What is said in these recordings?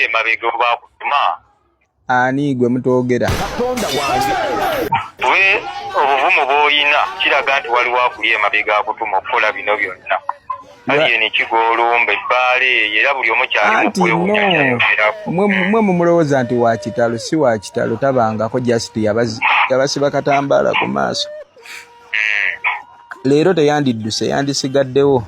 emabega bakutuma. Ani gwe mutogera? Katonda wange. We obuvumu bw'olina kiraga nti waliwo akuli emabega akutuma okukola bino byonna. Aliyeni kigolomba ebbaale era buli omu kyali mukwewunya. Mwe mumulowooza nti wa kitalo si wa kitalo tabangako just yabasiba katambaala ku maaso. Leero teyandidduse yandisigaddewo.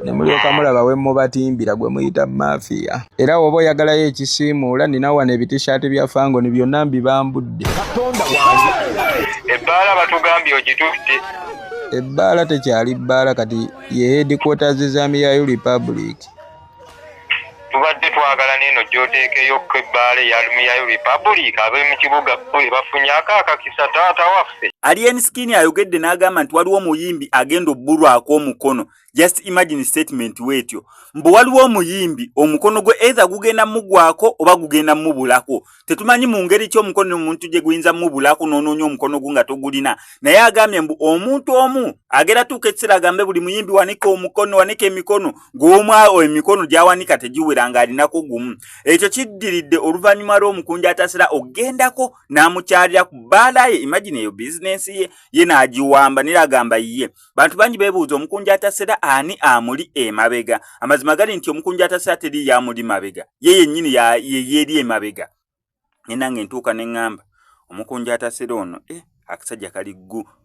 Ne mulyoka mulaba we mubatimbira gwe muyita mafiya. Era oba oyagalayo ekisiimuula nina wano ebitishaati bya Fangoni byonna mbibambudde. Katonda wange. Ebbaala batugambye ogitutte. Ebbaala tekyali bbaala kati ye headquarters Zambia Republic. Tubadde twagala neno gyoteekeyo ko ebbaala ya Zambia Republic ab'omu kibuga bwe bafunyako akakisa taata waffe. Alien Skinny ayogedde n'agamba nti waliwo omuyimbi agenda obbulwako omukono. Just imagine statement wetyo. Mbu waliwo omuyimbi omukono gwe either gugenda mugwako oba gugenda mubulako. Tetumanyi mu ngeri ki omukono omuntu gye guyinza mubulako n'onoonya omukono gunga togulina. Naye agambye mbu omuntu omu agera tuuka ekiseera agambe buli muyimbi wanika omukono wanika emikono ng'omwawo emikono gy'awanika tegiwera ng'alinako gumu. Ekyo kiddiridde oluvannyuma lw'omukunja atasera ogendako n'amukyalira ku bbaala ye. Imagine eyo business ye n'agiwamba n'agamba ye. Bantu bangi beebuuza omukunja atasera ani amuli emabega. Amazima gali nti omukunja atasera teri yamuli mabega. Ye yennyini yeri emabega. Nenange ntuuka neŋŋamba omukunja atasera ono akasajja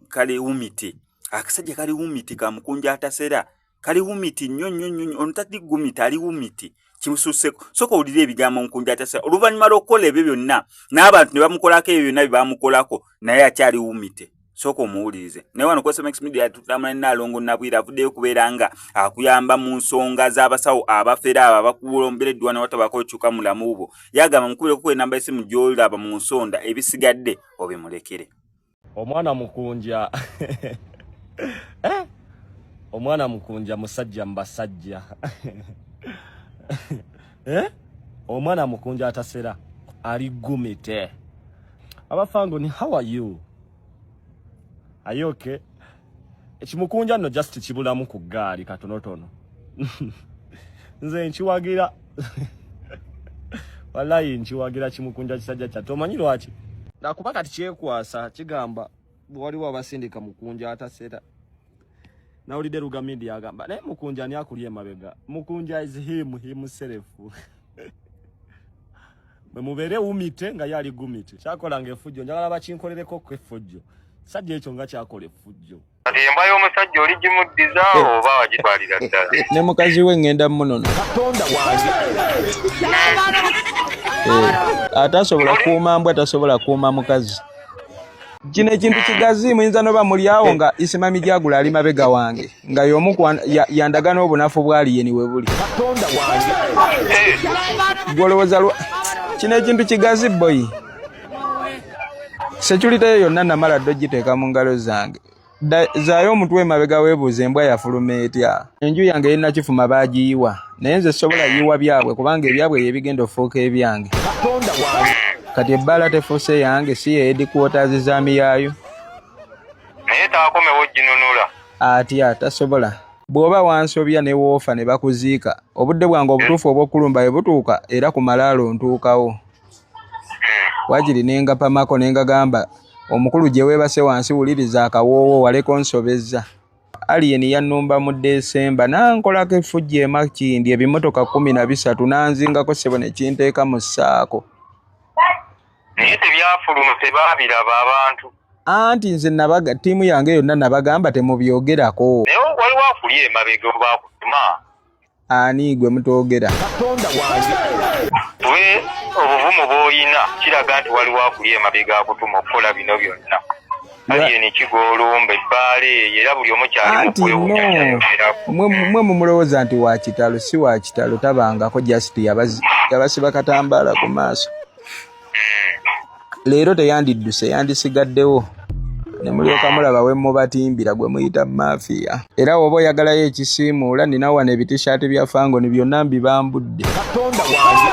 kali wumiti. Akasajja kali wumiti ka mukunja atasera. Kali wumiti nnyo ono tali gumiti ali wumiti. Kimususseko soka olire ebigambo omukunja atasera oluvannyuma lw'okukola ebyo byonna n'abantu ne bamukolako ebyo byonna bye bamukolako naye akyali wumite. Soko muwulirize. Naye wano ku SMX Media tutamana Nalongo Nabwira avuddeyo kubeera nga akuyamba mu nsonga z'abasawo abafera abo abakulombereddwa na watabako kyuka mulamu bo. Yagamba mukubire ku enamba esimu gy'olaba mu nsonda ebisigadde obimulekere. Omwana mukunja omwana mukunja musajja mbasajja omwana mukunja atasera ali gumite. Abafangoni, how are you? Are you okay? Ekimukunja no just kibulamu ku gaali katonotono. Nze nchiwagira. Wallahi nchiwagira kimukunja kisajja kyato omanyi lwaki? Nakuba kati kyekwasa kigamba waliwo abasindika mukunja atasera. Nawulidde Lugamidi agamba naye mukunja ani akuli emabega. Mukunja is himself. Bwe mubeere wumite nga yali gumite. Kyakola ng'effujjo njagala bakinkolereko ku effujjo. Sajja ekyo nga kyakola effujjo. Kati emba y'omusajja oli gimuddizaawo oba wagitwalira ddala. Ne mukazi we ngenda munono. Katonda wange. Atasobola kuuma mbwa tasobola kuuma mukazi. Kino ekintu kigazi muyinza noba muli awo nga Isimami Jagula ali mabega wange nga y'omu yandagana obunafu bwali yeni we buli. Katonda wange. Golowooza kino ekintu kigazi boy. Security yonna namala dogiteeka mu ngalo zange. Zaayo omutwe mabega weebuuza embwa yafuluma etya. Enju yange erina kifuma baagiyiwa naye nze sobola yiwa byabwe kubanga ebyabwe yebigenda ofuuka ebyange. Katonda wange. Kati ebbaala tefuuse yange si ye headquarters Zambia. Naye taakomewo ginunula. Atya tasobola. Bw'oba wansobya ne woofa ne bakuziika obudde bwange obutuufu obw'okulumba bwe butuuka era ku malaalo ntuukawo. Wajiri nenga pamako nenga gamba omukulu gye weebase wansi wuliriza akawoowo waleko nsobezza. Alien yannumba mu Desemba nankolako effujjo emakindi ebimotoka 13 nanzingako ssebo ne kinteeka mu ssaako. Naye tebyafulumuse baabiraba abantu. Anti nze nabaga ttiimu yange yonna nabagamba temubyogerako. Naye waliwo akuli emabega bakutuma. Ani gwe mutogera? Katonda wange. We obuvumu bw'olina kiraga nti waliwo akuli emabega akutuma okukola bino byonna. Aliyeni kigolomba ebbaale era buli omu kyali mukwewunya. Mwe mumulowooza nti wa kitalo si wa kitalo tabangako just yabasiba katambaala ku maaso. Leero teyandidduse yandisigaddewo. Ne mulyoka mulaba we mubatimbira gwe muyita mafiya. Era oba oyagalayo ekisiimuula nina wano ebitishaati bya Fangoni byonna mbibambudde. Katonda wange.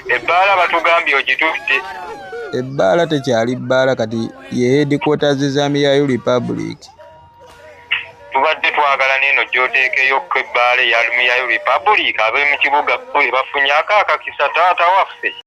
Ebbaala batugambye ogitutte. Ebbaala tekyali bbaala kati ye headquarters Zambia Republic. tubadde twagala neno gy'oteekeyo kw'ebbaala ya Lumiyayo Republic ab'omu kibuga bafunye akaakakisa taata waffe